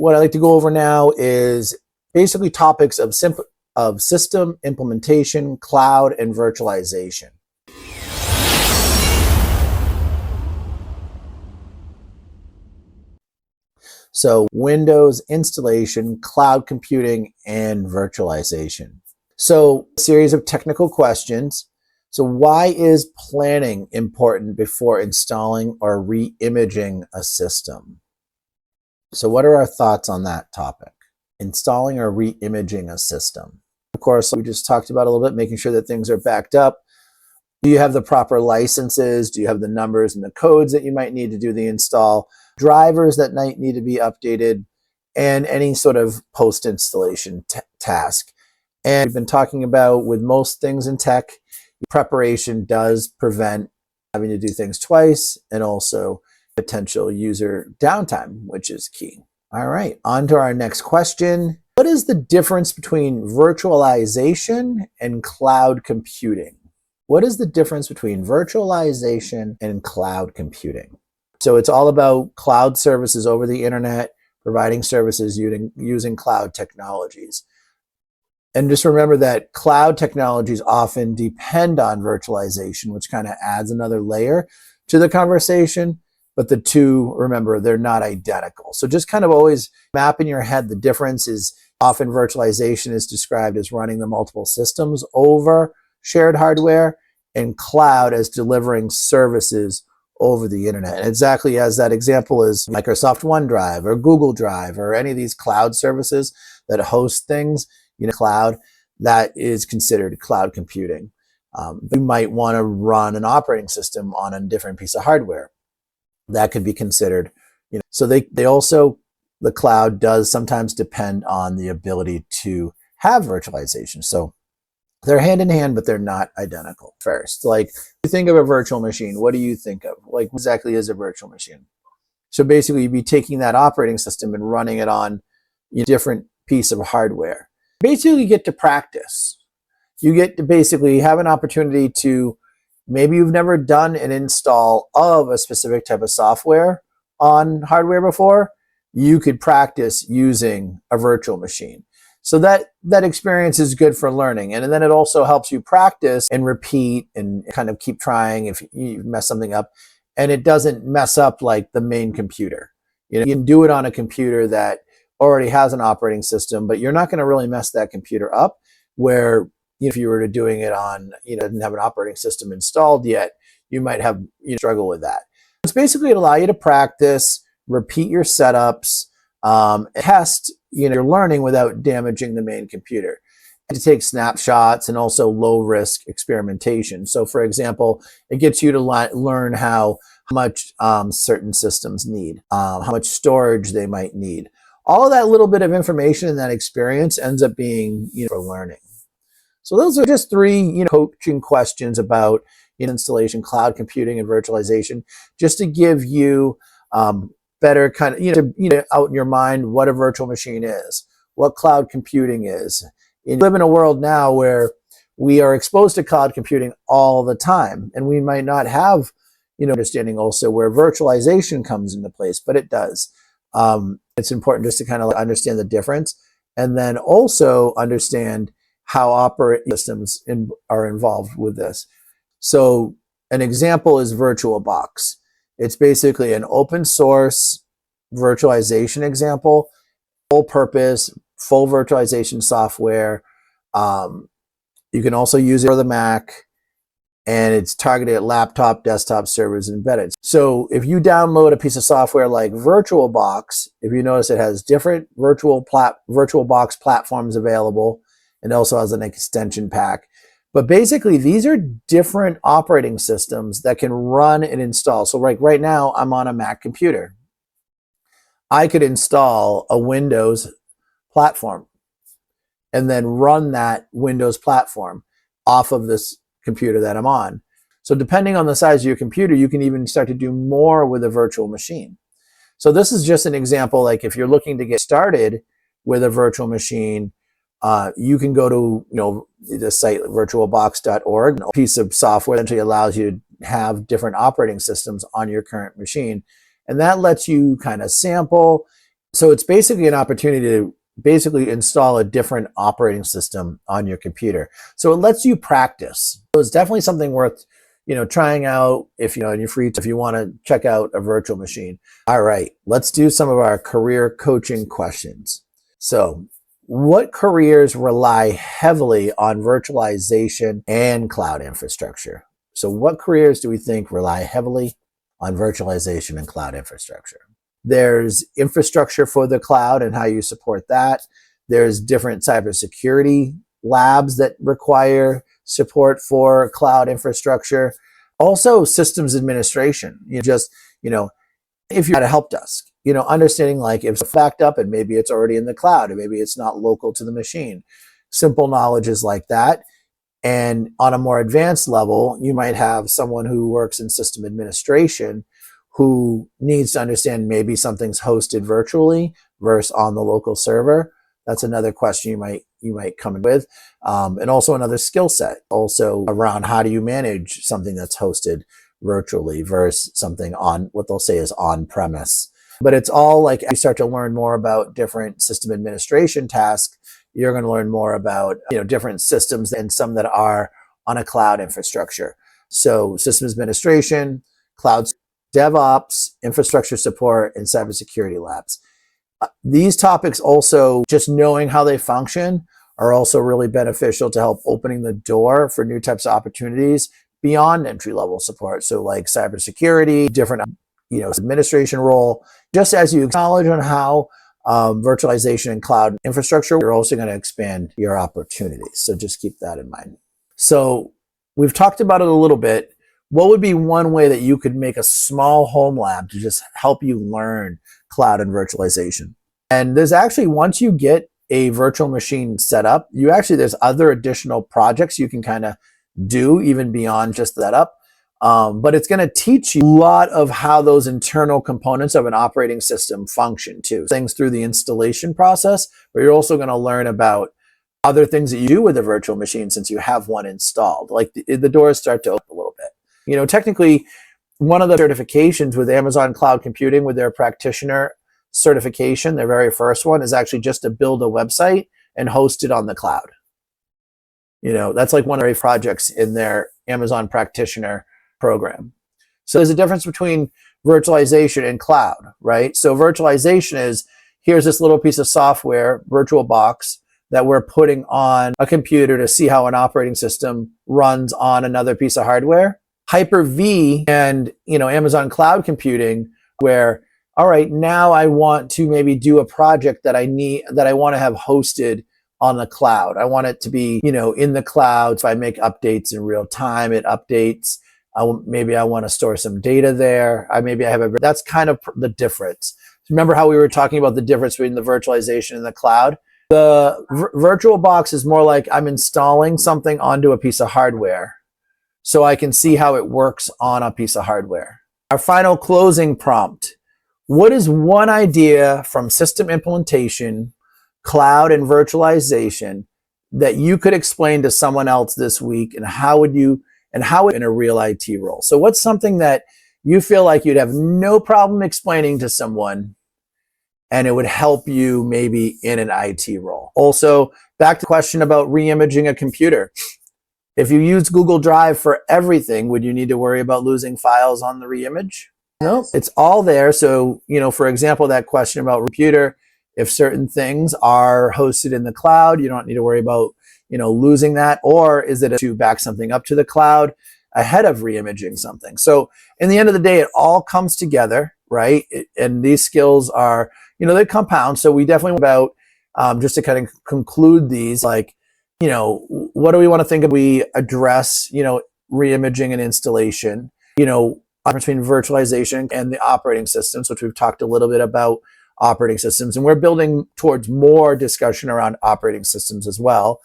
what I like to go over now is basically topics of system implementation, cloud, and virtualization. So Windows installation, cloud computing, and virtualization. So a series of technical questions. So why is planning important before installing or re-imaging a system? So what are our thoughts on that topic? Installing or re-imaging a system. Of course, we just talked about a little bit, making sure that things are backed up. Do you have the proper licenses? Do you have the numbers and the codes that you might need to do the install? Drivers that might need to be updated, and any sort of post-installation task. And we've been talking about, with most things in tech, preparation does prevent having to do things twice, and also potential user downtime, which is key. All right, on to our next question. What is the difference between virtualization and cloud computing? What is the difference between virtualization and cloud computing? So it's all about cloud services over the internet, providing services using cloud technologies. And just remember that cloud technologies often depend on virtualization, which kind of adds another layer to the conversation. But the two, remember, they're not identical. So just kind of always map in your head the difference is often virtualization is described as running the multiple systems over shared hardware, and cloud as delivering services over the internet. And exactly as that example is Microsoft OneDrive or Google Drive or any of these cloud services that host things in a cloud, that is considered cloud computing. You might want to run an operating system on a different piece of hardware. That could be considered, so they also, the cloud does sometimes depend on the ability to have virtualization. So they're hand in hand, but they're not identical. First, like, you think of a virtual machine, what do you think of? Like, what exactly is a virtual machine? So basically, you'd be taking that operating system and running it on a different piece of hardware. Basically, you get to practice. You get to basically have an opportunity to, maybe you've never done an install of a specific type of software on hardware before. You could practice using a virtual machine. So that experience is good for learning. And then it also helps you practice and repeat and kind of keep trying if you mess something up. And it doesn't mess up like the main computer. You can do it on a computer that already has an operating system, but you're not going to really mess that computer up, where if you were doing it on, didn't have an operating system installed yet, you might have struggle with that. It's basically allow you to practice, repeat your setups, test your learning without damaging the main computer, and to take snapshots, and also low risk experimentation. So for example, it gets you to learn how much certain systems need, how much storage they might need. All of that little bit of information in that experience ends up being for learning. So those are just three coaching questions about installation, cloud computing, and virtualization, just to give you better kind of, out in your mind what a virtual machine is, what cloud computing is. We live in a world now where we are exposed to cloud computing all the time, and we might not have, understanding also where virtualization comes into place, but it does. It's important just to kind of understand the difference, and then also understand how operating systems are involved with this. So an example is VirtualBox. It's basically an open source virtualization example, full purpose, full virtualization software. You can also use it for the Mac, and it's targeted at laptop, desktop servers, and embedded. So if you download a piece of software like VirtualBox, if you notice, it has different VirtualBox platforms available, and also has an extension pack. But basically, these are different operating systems that can run and install. So right now, I'm on a Mac computer. I could install a Windows platform and then run that Windows platform off of this computer that I'm on. So depending on the size of your computer, you can even start to do more with a virtual machine. So this is just an example, like if you're looking to get started with a virtual machine, you can go to the site virtualbox.org. A piece of software essentially allows you to have different operating systems on your current machine, and that lets you kind of sample So it's basically an opportunity to basically install a different operating system on your computer. So it lets you practice. So it's definitely something worth, trying out if in your free time, if you want to check out a virtual machine. All right, let's do some of our career coaching questions. So what careers rely heavily on virtualization and cloud infrastructure? So what careers do we think rely heavily on virtualization and cloud infrastructure? There's infrastructure for the cloud and how you support that. There's different cybersecurity labs that require support for cloud infrastructure. Also systems administration. If you're at a help desk, understanding like if it's backed up and maybe it's already in the cloud and maybe it's not local to the machine. Simple knowledges like that. And on a more advanced level, you might have someone who works in system administration who needs to understand maybe something's hosted virtually versus on the local server. That's another question you might come in with. And also another skill set also around how do you manage something that's hosted virtually versus something on what they'll say is on premise. But it's all like, as you start to learn more about different system administration tasks, you're going to learn more about, different systems and some that are on a cloud infrastructure. So systems administration, cloud DevOps, infrastructure support, and cybersecurity labs. These topics also, just knowing how they function, are also really beneficial to help opening the door for new types of opportunities beyond entry-level support. So like cybersecurity, different, administration role. Just as you acknowledge on how virtualization and cloud infrastructure, you're also going to expand your opportunities. So just keep that in mind. So we've talked about it a little bit. What would be one way that you could make a small home lab to just help you learn cloud and virtualization? And there's actually, once you get a virtual machine set up, there's other additional projects you can kind of do even beyond just that up. But it's going to teach you a lot of how those internal components of an operating system function too. Things through the installation process, but you're also going to learn about other things that you do with a virtual machine since you have one installed. Like the doors start to open a little bit. Technically, one of the certifications with Amazon Cloud Computing with their practitioner certification, their very first one, is actually just to build a website and host it on the cloud. That's like one of the projects in their Amazon practitioner program. So there's a difference between virtualization and cloud, right? So virtualization is, here's this little piece of software, VirtualBox, that we're putting on a computer to see how an operating system runs on another piece of hardware. Hyper-V and Amazon Cloud Computing, where, all right, now I want to maybe do a project that I want to have hosted on the cloud. I want it to be, in the cloud. So I make updates in real time, it updates. Maybe I want to store some data there. That's kind of the difference. Remember how we were talking about the difference between the virtualization and the cloud? The VirtualBox is more like I'm installing something onto a piece of hardware so I can see how it works on a piece of hardware. Our final closing prompt. What is one idea from system implementation, cloud and virtualization that you could explain to someone else this week, and how in a real IT role? So what's something that you feel like you'd have no problem explaining to someone and it would help you maybe in an IT role? Also, back to the question about reimaging a computer. If you use Google Drive for everything, would you need to worry about losing files on the reimage? No, it's all there. So, for example, that question about computer, if certain things are hosted in the cloud, you don't need to worry about, losing that. Or is it to back something up to the cloud ahead of reimaging something? So in the end of the day, it all comes together, right? And these skills are, they compound. So we definitely about, just to kind of conclude these, like, what do we want to think of? We address, reimaging and installation, between virtualization and the operating systems, which we've talked a little bit about operating systems. And we're building towards more discussion around operating systems as well,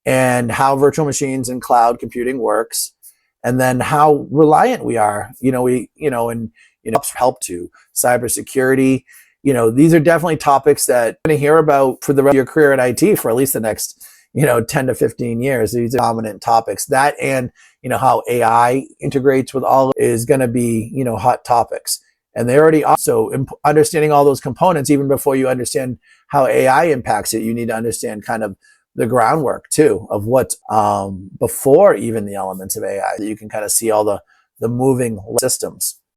and how virtual machines and cloud computing works, and then how reliant we are, help to cybersecurity. These are definitely topics that you're going to hear about for the rest of your career in IT for at least the next 10 to 15 years. These are dominant topics. That and, how AI integrates with all is going to be, hot topics. And they already also understanding all those components, even before you understand how AI impacts it, you need to understand kind of the groundwork too of what before even the elements of AI, that you can kind of see all the moving systems.